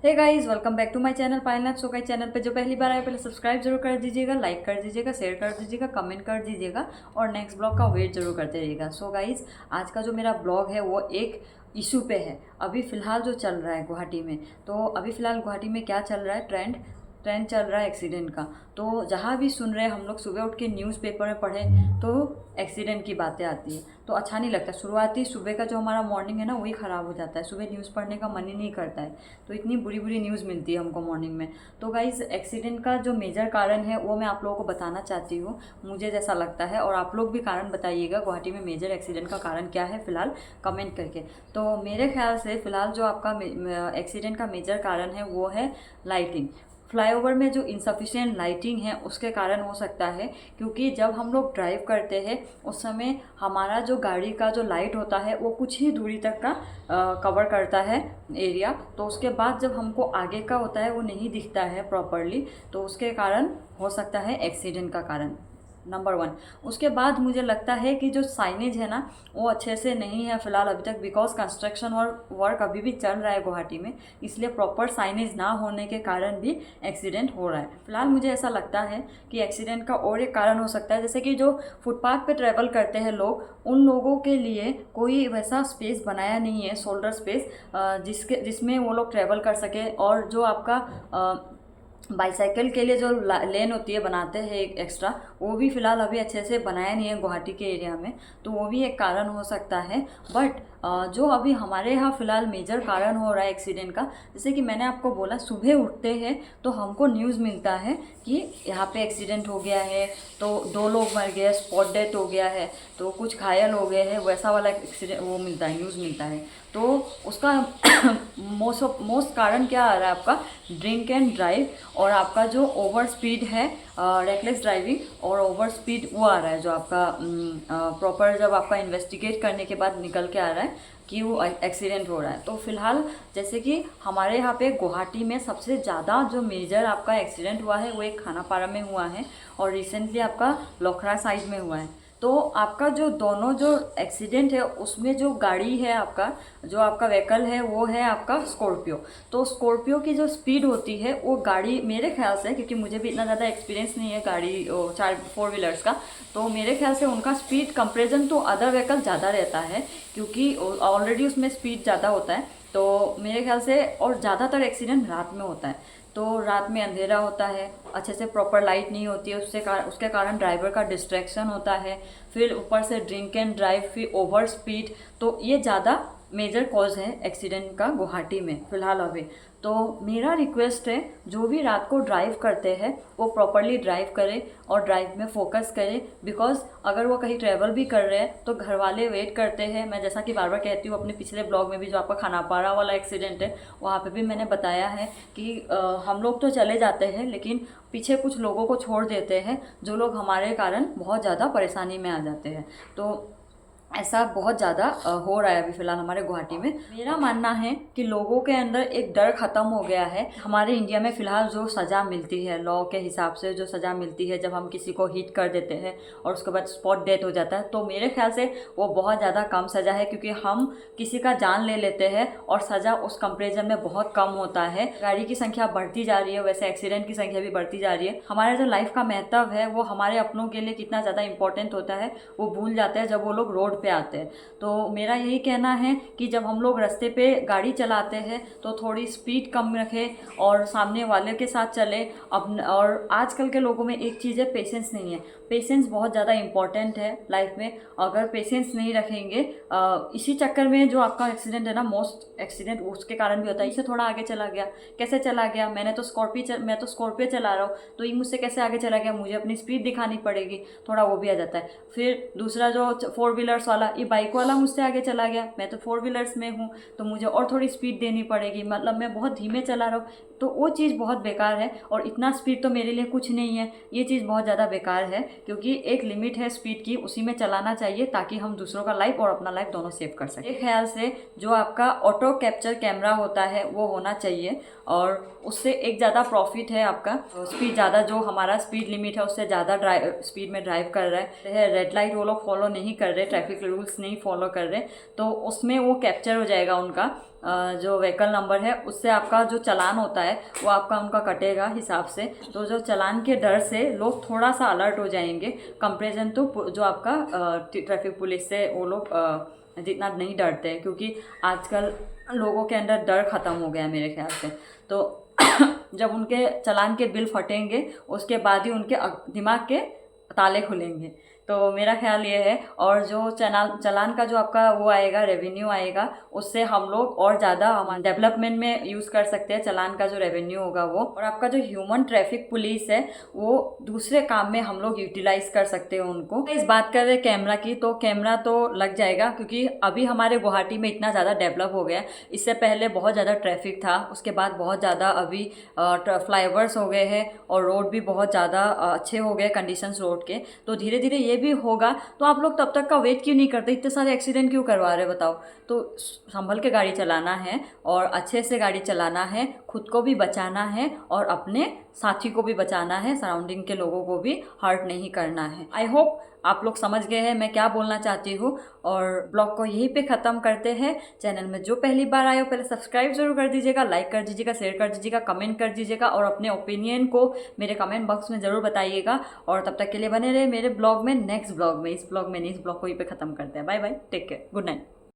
Hey guys, welcome back to my channel Payalnath. So guys, channel पे जो पहली बार आए पहले सब्सक्राइब जरूर कर दीजिएगा, लाइक कर दीजिएगा, शेयर कर दीजिएगा, कमेंट कर दीजिएगा और नेक्स्ट ब्लॉग का वेट जरूर करते रहिएगा। सो गाइस, आज का जो मेरा ब्लॉग है वो एक इशू पे है। अभी फ़िलहाल जो चल रहा है गुवाहाटी में, तो अभी फ़िलहाल गुवाहाटी में क्या चल रहा है, ट्रेंड ट्रेंड चल रहा है एक्सीडेंट का। तो जहाँ भी सुन रहे हैं हम लोग, सुबह उठ के न्यूज़पेपर में पढ़ें तो एक्सीडेंट की बातें आती है, तो अच्छा नहीं लगता। शुरुआती सुबह का जो हमारा मॉर्निंग है ना, वही ख़राब हो जाता है। सुबह न्यूज़ पढ़ने का मन ही नहीं करता है, तो इतनी बुरी बुरी न्यूज़ मिलती है हमको मॉर्निंग में। तो गाइज़, एक्सीडेंट का जो मेजर कारण है वो मैं आप लोगों को बताना चाहती हूँ, मुझे जैसा लगता है। और आप लोग भी कारण बताइएगा, गुवाहाटी में मेजर एक्सीडेंट का कारण क्या है फ़िलहाल, कमेंट करके। तो मेरे ख्याल से फ़िलहाल जो आपका एक्सीडेंट का मेजर कारण है वो है लाइटिंग। फ्लाईओवर में जो इंसफिशिएंट लाइटिंग है उसके कारण हो सकता है, क्योंकि जब हम लोग ड्राइव करते हैं उस समय हमारा जो गाड़ी का जो लाइट होता है वो कुछ ही दूरी तक का कवर करता है एरिया। तो उसके बाद जब हमको आगे का होता है वो नहीं दिखता है प्रॉपरली, तो उसके कारण हो सकता है एक्सीडेंट का कारण नंबर 1। उसके बाद मुझे लगता है कि जो साइनेज है ना, वो अच्छे से नहीं है फ़िलहाल अभी तक, बिकॉज कंस्ट्रक्शन वर्क अभी भी चल रहा है गुवाहाटी में, इसलिए प्रॉपर साइनेज ना होने के कारण भी एक्सीडेंट हो रहा है। फ़िलहाल मुझे ऐसा लगता है कि एक्सीडेंट का और एक कारण हो सकता है, जैसे कि जो फुटपाथ पे ट्रैवल करते हैं लोग, उन लोगों के लिए कोई वैसा स्पेस बनाया नहीं है, शोल्डर स्पेस, जिसमें वो लोग ट्रैवल कर सके। और जो आपका बाईसाइकिल के लिए जो लेन होती है बनाते हैं एक एक्स्ट्रा, वो भी फ़िलहाल अभी अच्छे से बनाया नहीं है गुवाहाटी के एरिया में, तो वो भी एक कारण हो सकता है। बट जो अभी हमारे यहाँ फ़िलहाल मेजर कारण हो रहा है एक्सीडेंट का, जैसे कि मैंने आपको बोला, सुबह उठते हैं तो हमको न्यूज़ मिलता है कि यहाँ पे एक्सीडेंट हो गया है, तो 2 लोग मर गए, स्पॉट डेथ हो गया है, तो कुछ घायल हो गए हैं, वैसा वाला एक्सीडेंट वो मिलता है, न्यूज़ मिलता है। तो उसका मोस्ट कारण क्या आ रहा है आपका, ड्रिंक एंड ड्राइव, और आपका जो ओवर स्पीड है, रेकलेस ड्राइविंग और ओवर स्पीड, वो आ रहा है जो आपका प्रॉपर जब आपका इन्वेस्टिगेट करने के बाद निकल के आ रहा है कि वो एक्सीडेंट हो रहा है। तो फिलहाल जैसे कि हमारे यहाँ पे गुवाहाटी में सबसे ज़्यादा जो मेजर आपका एक्सीडेंट हुआ है वो एक खानापारा में हुआ है, और रिसेंटली आपका लोखरा साइड में हुआ है। तो आपका जो दोनों जो एक्सीडेंट है उसमें जो गाड़ी है आपका, जो आपका व्हीकल है वो है आपका स्कॉर्पियो। तो स्कॉर्पियो की जो स्पीड होती है वो गाड़ी, मेरे ख्याल से, क्योंकि मुझे भी इतना ज़्यादा एक्सपीरियंस नहीं है गाड़ी 4 व्हीलर्स का, तो मेरे ख्याल से उनका स्पीड कंपेरिजन तो अदर व्हीकल ज़्यादा रहता है, क्योंकि ऑलरेडी उसमें स्पीड ज़्यादा होता है। तो मेरे ख्याल से, और ज़्यादातर एक्सीडेंट रात में होता है, तो रात में अंधेरा होता है, अच्छे से प्रॉपर लाइट नहीं होती है, उसके कारण ड्राइवर का डिस्ट्रैक्शन होता है, फिर ऊपर से ड्रिंक एंड ड्राइव, फिर ओवर स्पीड, तो ये ज़्यादा मेजर कॉज है एक्सीडेंट का गुवाहाटी में फ़िलहाल अभी। तो मेरा रिक्वेस्ट है, जो भी रात को ड्राइव करते हैं वो प्रॉपरली ड्राइव करें और ड्राइव में फोकस करें, बिकॉज अगर वो कहीं ट्रैवल भी कर रहे हैं तो घर वाले वेट करते हैं। मैं जैसा कि बार बार कहती हूँ, अपने पिछले ब्लॉग में भी जो आपका खानापारा वाला एक्सीडेंट है वहाँ पे भी मैंने बताया है कि हम लोग तो चले जाते हैं लेकिन पीछे कुछ लोगों को छोड़ देते हैं, जो लोग हमारे कारण बहुत ज़्यादा परेशानी में आ जाते हैं। तो ऐसा बहुत ज़्यादा हो रहा है अभी फ़िलहाल हमारे गुवाहाटी में। मेरा मानना है कि लोगों के अंदर एक डर ख़त्म हो गया है। हमारे इंडिया में फ़िलहाल जो सज़ा मिलती है, लॉ के हिसाब से जो सज़ा मिलती है, जब हम किसी को हिट कर देते हैं और उसके बाद स्पॉट डेथ हो जाता है, तो मेरे ख्याल से वो बहुत ज़्यादा कम सज़ा है, क्योंकि हम किसी का जान ले लेते हैं और सज़ा उस कंपेरिजन में बहुत कम होता है। गाड़ी की संख्या बढ़ती जा रही है, वैसे एक्सीडेंट की संख्या भी बढ़ती जा रही है। हमारा जो लाइफ का महत्व है वो हमारे अपनों के लिए कितना ज़्यादा इंपॉर्टेंट होता है वो भूल जाते हैं जब वो लोग रोड पे आते हैं। तो मेरा यही कहना है कि जब हम लोग रास्ते पे गाड़ी चलाते हैं तो थोड़ी स्पीड कम रखें और सामने वाले के साथ चले। अब और आजकल के लोगों में एक चीज़ है, पेशेंस नहीं है। पेशेंस बहुत ज़्यादा इंपॉर्टेंट है लाइफ में। अगर पेशेंस नहीं रखेंगे, इसी चक्कर में जो आपका एक्सीडेंट है ना, मोस्ट एक्सीडेंट उसके कारण भी होता है। इसे थोड़ा आगे चला गया, कैसे चला गया, मैं तो स्कॉर्पियो चला रहा हूँ, तो ये मुझसे कैसे आगे चला गया, मुझे अपनी स्पीड दिखानी पड़ेगी, थोड़ा वो भी आ जाता है। फिर दूसरा जो 4 व्हीलर्स वाला, ये बाइक वाला मुझसे आगे चला गया, मैं तो 4 व्हीलर्स में हूँ, तो मुझे और थोड़ी स्पीड देनी पड़ेगी, मतलब मैं बहुत धीमे चला रहा हूँ, तो वो चीज़ बहुत बेकार है। और इतना स्पीड तो मेरे लिए कुछ नहीं है, ये चीज़ बहुत ज़्यादा बेकार है, क्योंकि एक लिमिट है स्पीड की, उसी में चलाना चाहिए ताकि हम दूसरों का लाइफ और अपना लाइफ दोनों सेव कर सकें। मेरे ख्याल से जो आपका ऑटो कैप्चर कैमरा होता है वो होना चाहिए, और उससे एक ज़्यादा प्रॉफिट है आपका। स्पीड ज़्यादा, जो हमारा स्पीड लिमिट है उससे ज़्यादा स्पीड में ड्राइव कर रहा है, रेड लाइट वो लोग फॉलो नहीं कर रहे ट्रैफिक ट्रैफिक रूल्स नहीं फॉलो कर रहे तो उसमें वो कैप्चर हो जाएगा उनका जो व्हीकल नंबर है, उससे आपका जो चालान होता है वो आपका उनका कटेगा हिसाब से। तो जो चालान के डर से लोग थोड़ा सा अलर्ट हो जाएंगे कंपेरिजन तो जो आपका ट्रैफिक पुलिस से वो लोग जितना नहीं डरते हैं, क्योंकि आजकल लोगों के अंदर डर ख़त्म हो गया मेरे ख्याल से। तो जब उनके चालान के बिल फटेंगे उसके बाद ही उनके दिमाग के ताले खुलेंगे। तो मेरा ख्याल ये है। और जो चालान का जो आपका वो आएगा, रेवेन्यू आएगा, उससे हम लोग और ज़्यादा हमारे डेवलपमेंट में यूज़ कर सकते हैं चालान का जो रेवेन्यू होगा वो। और आपका जो ह्यूमन ट्रैफिक पुलिस है वो दूसरे काम में हम लोग यूटिलाइज कर सकते हैं उनको। इस बात कर रहे कैमरा की, तो कैमरा तो लग जाएगा क्योंकि अभी हमारे गुवाहाटी में इतना ज़्यादा डेवलप हो गया है। इससे पहले बहुत ज़्यादा ट्रैफिक था, उसके बाद बहुत ज़्यादा अभी फ्लाईओवर्स हो गए हैं और रोड भी बहुत ज़्यादा अच्छे हो गए कंडीशंस रोड के। तो धीरे धीरे ये भी होगा। तो आप लोग तब तक का वेट क्यों नहीं करते, इतने सारे एक्सीडेंट क्यों करवा रहे बताओ। तो संभल के गाड़ी चलाना है और अच्छे से गाड़ी चलाना है, खुद को भी बचाना है और अपने साथी को भी बचाना है, सराउंडिंग के लोगों को भी हर्ट नहीं करना है। आई होप आप लोग समझ गए हैं मैं क्या बोलना चाहती हूँ। और ब्लॉग को यहीं पे ख़त्म करते हैं। चैनल में जो पहली बार आए हो पहले सब्सक्राइब ज़रूर कर दीजिएगा, लाइक कर दीजिएगा, शेयर कर दीजिएगा, कमेंट कर दीजिएगा और अपने ओपिनियन को मेरे कमेंट बॉक्स में ज़रूर बताइएगा। और तब तक के लिए बने रहे मेरे ब्लॉग में, नेक्स्ट ब्लॉग में, इस ब्लॉग में नहीं, इस ब्लॉग को यहीं पे ख़त्म करते हैं। Bye bye, take care, good night.